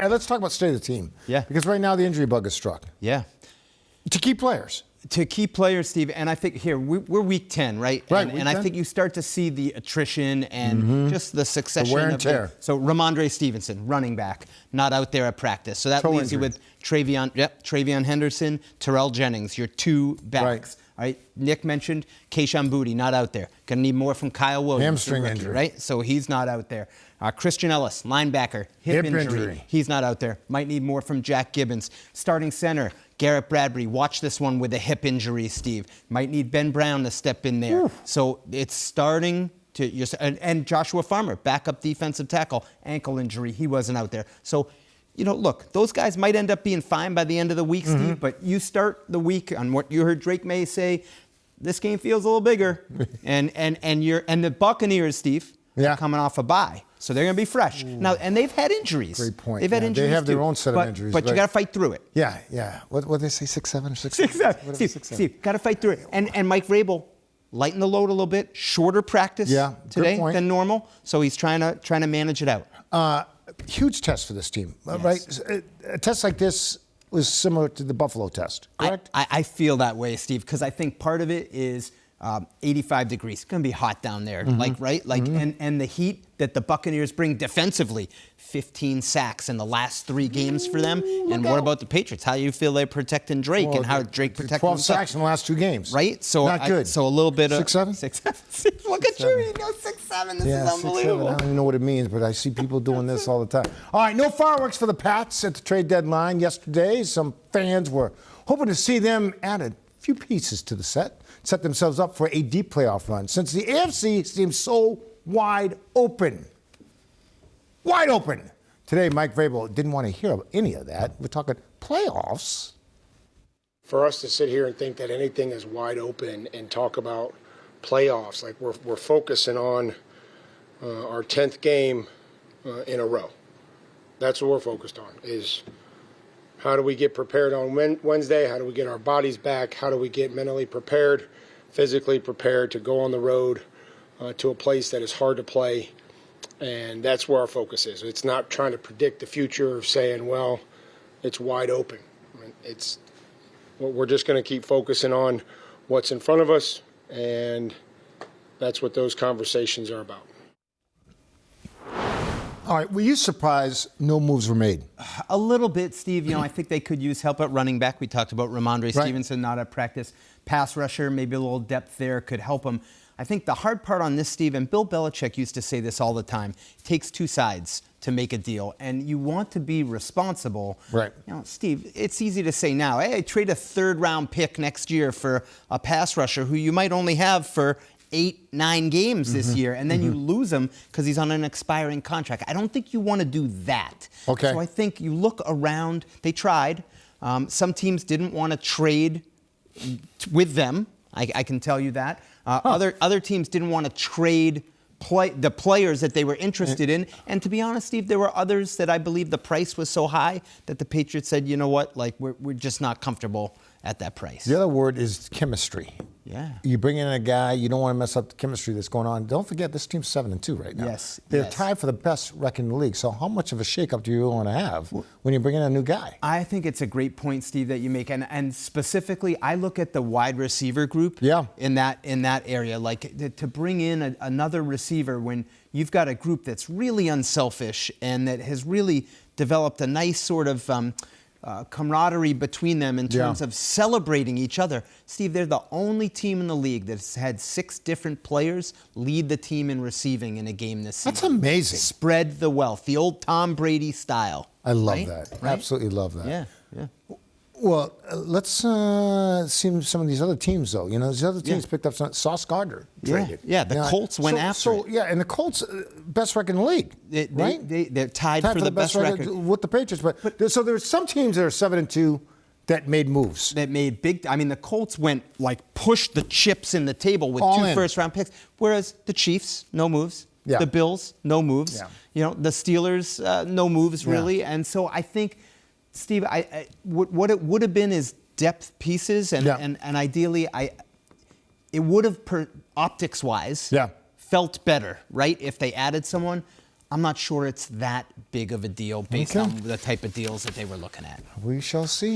right, let's talk about state of the team. Yeah. Because right now the injury bug has struck. Yeah. To key players. To key players, Steve, and I think here, we're week 10, right? Right, And I think you start to see the attrition and just the succession. The wear and tear. So Ramondre Stevenson, running back, not out there at practice. So that leaves you with Travion Henderson, Terrell Jennings, your two backs. Right. All right. Nick mentioned Kayshon Boutte, not out there. Going to need more from Kyle Williams. Hamstring injury. Right? So he's not out there. Christian Ellis, linebacker, hip injury. He's not out there. Might need more from Jack Gibbons. Starting center, Garrett Bradbury. Watch this one with a hip injury, Steve. Might need Ben Brown to step in there. Oof. So it's starting to and Joshua Farmer, backup defensive tackle, ankle injury. He wasn't out there. So, look, those guys might end up being fine by the end of the week, Steve, but you start the week on what you heard Drake May say, this game feels a little bigger. and the Buccaneers, Steve, are coming off a bye. So they're going to be fresh. Now, and they've had injuries. Great point. They've had injuries. They have their own set of injuries. But you got to fight through it. Yeah, yeah. What did they say, 6'7" or 6'7"? Steve, got to fight through it. And Mike Vrabel, lighten the load a little bit. Shorter practice today than normal. So he's trying to manage it out. Huge test for this team, right? A test like this was similar to the Buffalo test, correct? I feel that way, Steve, because I think part of it is 85 degrees. It's going to be hot down there, and the heat that the Buccaneers bring defensively. 15 sacks in the last 3 games for them. And what about the Patriots? How do you feel they're protecting Drake and how Drake protected 12 sacks in the last 2 games. Right? So not good. So a little bit of 6'7"? 6'7". Look at you. You know 6'7". This is unbelievable. 6'7". I don't even know what it means, but I see people doing this all the time. All right, no fireworks for the Pats at the trade deadline yesterday. Some fans were hoping to see them add a few pieces to the set themselves up for a deep playoff run, since the AFC seems so wide open. Wide open. Today, Mike Vrabel didn't want to hear any of that. We're talking playoffs. For us to sit here and think that anything is wide open and talk about playoffs, like we're focusing on our 10th game in a row. That's what we're focused on, is how do we get prepared on Wednesday? How do we get our bodies back? How do we get mentally prepared, physically prepared to go on the road to a place that is hard to play? And that's where our focus is. It's not trying to predict the future of saying, well, it's wide open. We're just going to keep focusing on what's in front of us, and that's what those conversations are about. All right, were you surprised no moves were made? A little bit, Steve. I think they could use help at running back. We talked about Ramondre Stevenson not at practice. Pass rusher, maybe a little depth there could help him. I think the hard part on this, Steve, and Bill Belichick used to say this all the time, it takes 2 sides to make a deal, and you want to be responsible. Right. Steve, it's easy to say now, hey, trade a 3rd-round pick next year for a pass rusher who you might only have for 8-9 games this year, and then you lose him because he's on an expiring contract. I don't think you want to do that. Okay. So I think you look around. They tried. Some teams didn't want to trade with them. I can tell you that. Other teams didn't want to trade the players that they were interested in. And to be honest, Steve, there were others that I believe the price was so high that the Patriots said, you know what, we're just not comfortable at that price. The other word is chemistry. Yeah. You bring in a guy, you don't want to mess up the chemistry that's going on. Don't forget, this team's 7-2 right now. Yes. They're tied for the best record in the league. So how much of a shakeup do you want to have when you bring in a new guy? I think it's a great point, Steve, that you make. And specifically, I look at the wide receiver group in that area. Like to bring in another receiver when you've got a group that's really unselfish and that has really developed a nice sort of camaraderie between them in terms of celebrating each other. Steve, they're the only team in the league that's had 6 different players lead the team in receiving in a game this season. That's amazing. Spread the wealth, the old Tom Brady style. I love that. Right? Absolutely love that. Yeah. Well, let's see some of these other teams, though. These other teams picked up some. Sauce Gardner traded. Yeah, the Colts went after it. Yeah, and the Colts, best record in the league, right? They're tied for the best record with the Patriots. But so there's some teams that are 7-2 that made moves. That made big. I mean, the Colts pushed the chips in the table with 2 first-round picks, whereas the Chiefs, no moves. Yeah. The Bills, no moves. Yeah. The Steelers, no moves really. Yeah. And so I think, Steve, what it would have been is depth pieces, and ideally, it would have optics-wise felt better, right, if they added someone. I'm not sure it's that big of a deal based Okay. on the type of deals that they were looking at. We shall see.